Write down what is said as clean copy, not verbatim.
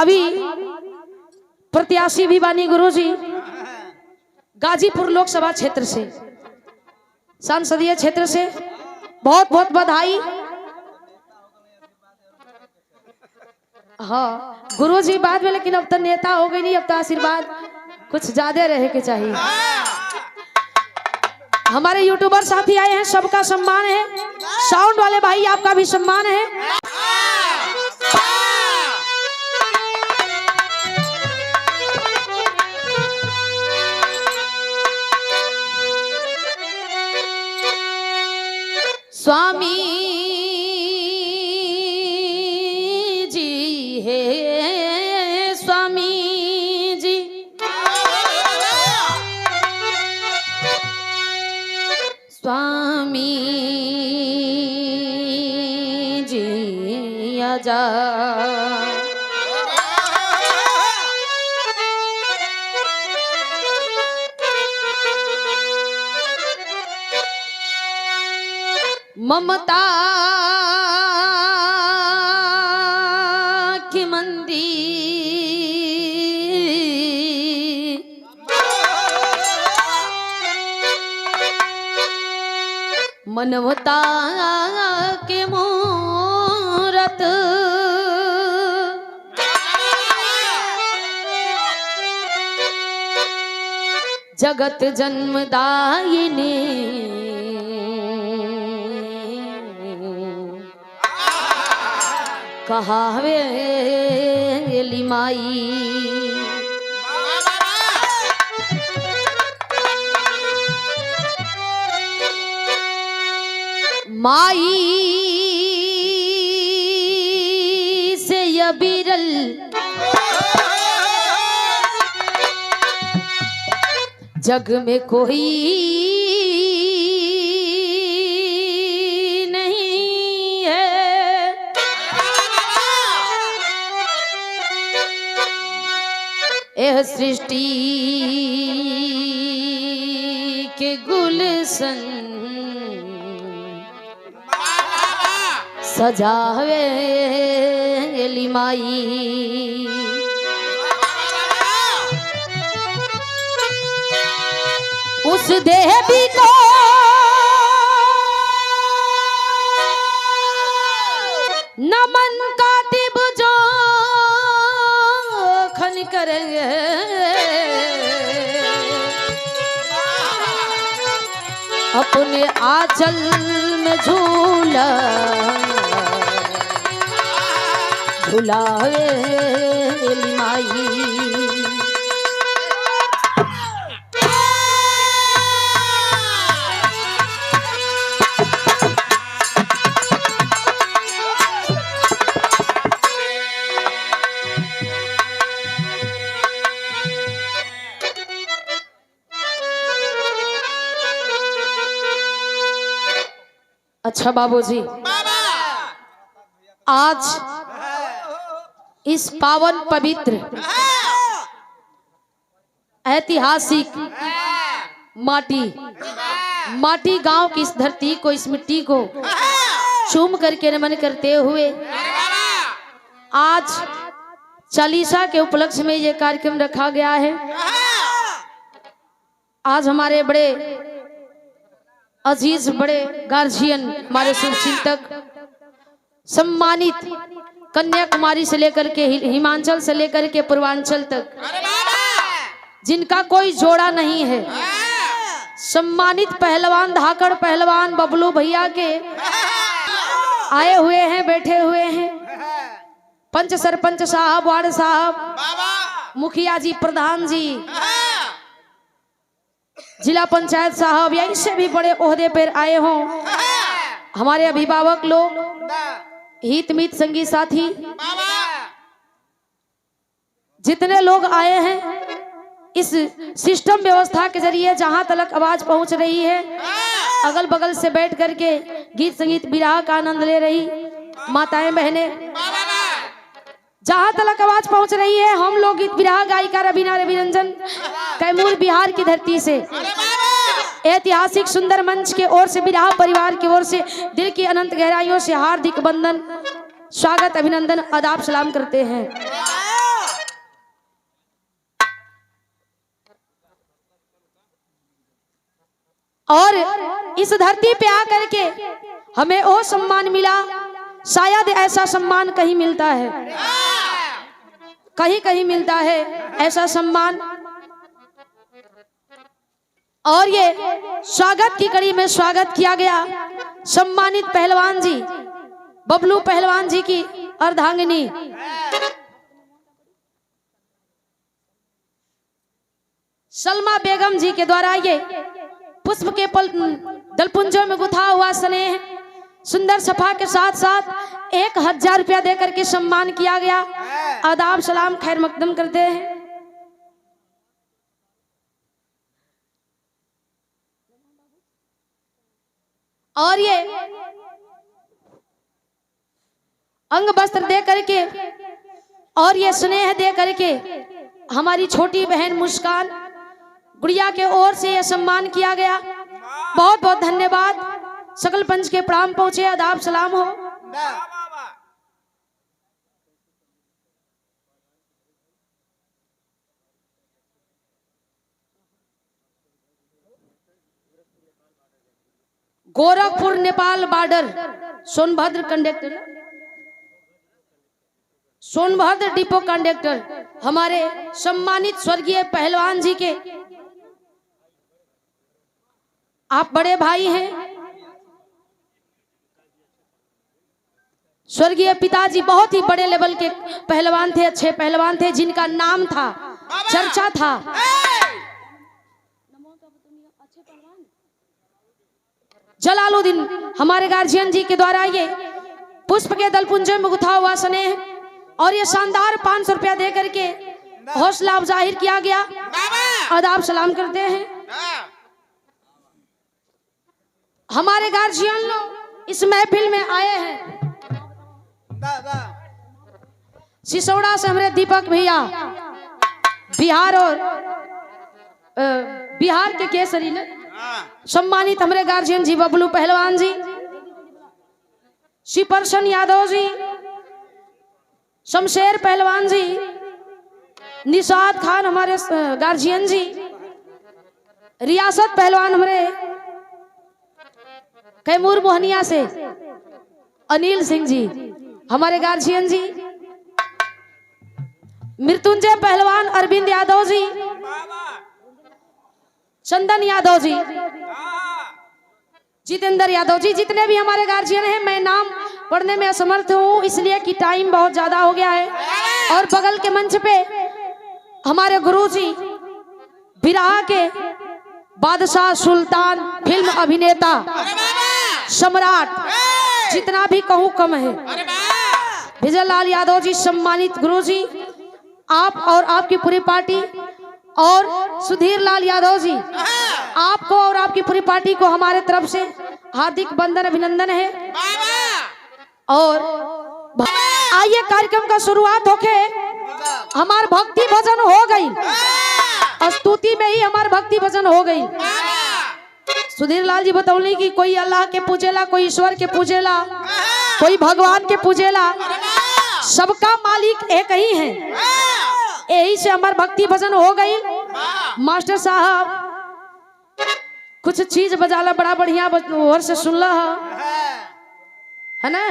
भावी प्रत्याशी भी बानी गुरुजी, गाजीपुर लोकसभा क्षेत्र से, संसदीय क्षेत्र से बहुत बहुत बधाई। हाँ गुरुजी बाद में, लेकिन अब तो नेता हो गई नहीं, अब तो आशीर्वाद कुछ ज्यादा रहे के चाहिए। हमारे यूट्यूबर साथी आए हैं, सबका सम्मान है। साउंड वाले भाई आपका भी सम्मान है। स्वामी जी है, स्वामी जी स्वामी जी आजा, ममता की मंदिर, मनवता के मूरत, जगत जन्मदायिनी, कहावे लिमाई, माई से ये बिरल जग में कोई नहीं है। यह सृष्टि के गुलशन सजावे लिमाई, उस देवी को नमन कातिब जो खन करेंगे, अपने आंचल में झूला झुलावे लिमाई। अच्छा बाबूजी, आज इस पावन पवित्र ऐतिहासिक माटी गांव की इस धरती को, इस मिट्टी को चूम करके नमन करते हुए आज चालीसा के उपलक्ष्य में ये कार्यक्रम रखा गया है। आज हमारे बड़े अजीज, बड़े गार्जियन, हमारे शुभचिंतक, सम्मानित कन्याकुमारी से लेकर के हिमाचल से लेकर के पूर्वांचल तक, जिनका कोई जोड़ा नहीं है, सम्मानित पहलवान, धाकड़ पहलवान बबलू भैया के आए हुए हैं, बैठे हुए हैं। पंच सरपंच साहब, वार्ड साहब, मुखिया जी, प्रधान जी, जिला पंचायत साहब, या इससे भी बड़े ओहदे पर आए हों हमारे अभिभावक लोग, हित मित संगी साथी, जितने लोग आए हैं, इस सिस्टम व्यवस्था के जरिए जहां तक आवाज पहुंच रही है, अगल बगल से बैठ करके गीत संगीत विराह का आनंद ले रही माताएं बहनें, जहां तक आवाज पहुंच रही है, हम लोग गीत विराह गायिका रवीना रविरंजन कैमूर बिहार की धरती से ऐतिहासिक सुंदर मंच के ओर से, विराह परिवार की ओर से दिल की अनंत गहराइयों से हार्दिक वंदन, स्वागत, अभिनंदन, आदाब, सलाम करते हैं। और इस धरती पे आकर के हमें वो सम्मान मिला, शायद ऐसा सम्मान कहीं मिलता है, कहीं कहीं मिलता है ऐसा सम्मान। और ये स्वागत की कड़ी में स्वागत किया गया सम्मानित पहलवान जी बबलू पहलवान जी की अर्धांगिनी सलमा बेगम जी के द्वारा ये पुष्प के दलपुंजों में गुथा हुआ स्नेह सुंदर सफा के साथ साथ 1000 रुपया देकर के सम्मान किया गया। आदाब सलाम खैर मकदम करते हैं। और ये अंग वस्त्र दे करके और ये स्नेह दे करके हमारी छोटी बहन मुस्कान गुड़िया के ओर से यह सम्मान किया गया। बहुत बहुत धन्यवाद। सकल पंच के प्रणाम पहुंचे, आदाब सलाम हो। Gorakhpur Nepal border Sonbhadra conductor Sonbhadra depot conductor हमारे सम्मानित स्वर्गीय पहलवान जी के आप बड़े भाई हैं। स्वर्गीय पिताजी बहुत ही बड़े लेवल के पहलवान थे, अच्छे पहलवान थे, जिनका नाम था, चर्चा था। जलालुद्दीन हमारे गार्जियन जी के द्वारा ये पुष्प के दलपुंजों में गुथा हुआ स्नेह और ये शानदार 500 रुपया दे करके हौसला जाहिर किया गया। आदाब सलाम करते हैं। हमारे गार्जियन लोग इस महफिल में आए हैं। सिसौड़ा से हमारे दीपक भैया बिहार और बिहार के केसरी ने सम्मानित हमारे गार्जियन जी बबलू पहलवान जी, शिवप्रसन यादव जी, शमशेर पहलवान जी, निशाद खान हमारे गार्जियन जी, रियासत पहलवान हमारे कैमूर मोहनिया से अनिल सिंह जी हमारे गार्जियन जी, मृत्युंजय पहलवान अरविंद यादव जी, चंदन यादव जी, जितेंद्र यादव जी, जितने भी हमारे गार्जियन हैं, मैं नाम पढ़ने में असमर्थ हूँ इसलिए कि टाइम बहुत ज्यादा हो गया है। और बगल के मंच पे हमारे गुरुजी बिरहा के बादशाह सुल्तान फिल्म अभिनेता सम्राट, जितना भी कहूँ कम है, विजय लाल यादव जी सम्मानित गुरुजी, आप और आपकी पूरी पार्टी और सुधीर लाल यादव जी, आपको और आपकी पूरी पार्टी को हमारे तरफ से हार्दिक वंदन अभिनंदन है। और आइए कार्यक्रम का शुरुआत होके हमार भक्ति भजन हो गई, स्तुति में ही हमार भक्ति भजन हो गई। सुधीर लाल जी बतौली कि कोई अल्लाह के पूजेला, कोई ईश्वर के पूजेला, कोई भगवान के पूजेला, सबका मालिक एक ही है। यही से हमार भक्ति भजन हो गई। मास्टर साहब कुछ चीज बजाला बड़ा बढ़िया और से सुनला है ना।